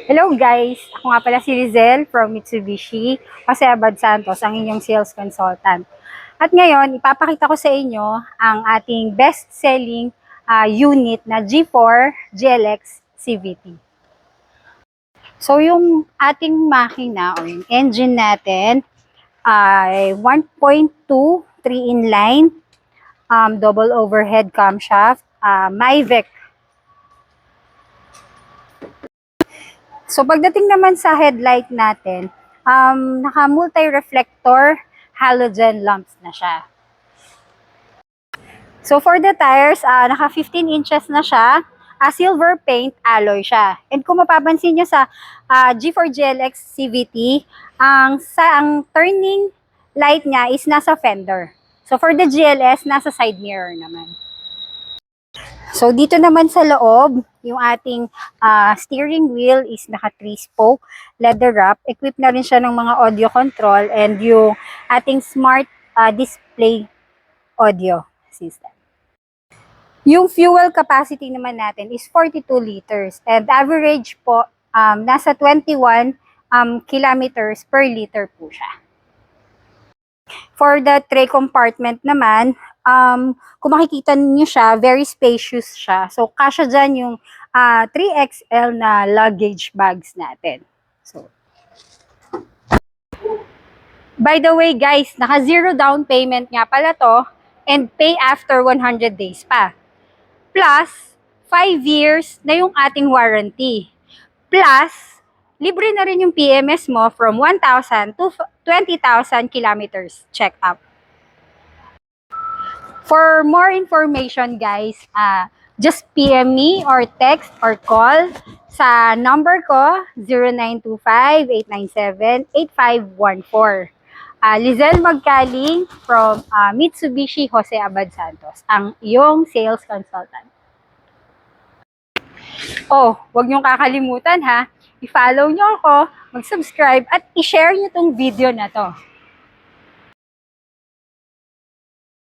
Hello guys! Ako nga pala si Rizel from Mitsubishi, Jose Abad Santos, ang inyong sales consultant. At ngayon, ipapakita ko sa inyo ang ating best-selling unit na G4 GLX CVT. So yung ating makina o yung engine natin ay 1.2 3-in-line, double overhead camshaft, Myvec. So pagdating naman sa headlight natin, naka multi-reflector halogen lamps na siya. So for the tires, naka 15 inches na siya, silver paint alloy siya. And kung mapapansin nyo sa G4 GLX CVT, ang turning light niya is nasa fender. So for the GLS, nasa side mirror naman. So, dito naman sa loob, yung ating steering wheel is naka 3-spoke, leather wrap. Equipped na rin siya ng mga audio control and yung ating smart display audio system. Yung fuel capacity naman natin is 42 liters and average po, nasa 21 kilometers per liter po siya. For the tray compartment naman, kung makikita niyo siya, very spacious siya. So, kasya dyan yung 3XL na luggage bags natin. So, by the way guys, naka zero down payment nga pala to and pay after 100 days pa. Plus, 5 years na yung ating warranty. Plus, libre na rin yung PMS mo from 1,000 to 20,000 kilometers check-up. For more information guys, just PM me or text or call sa number ko 0925-897-8514. Lizel Magkaling from Mitsubishi Jose Abad Santos, ang iyong sales consultant. Oh, huwag niyong kakalimutan ha, i-follow niyo ako, mag-subscribe at i-share niyo tong video na to.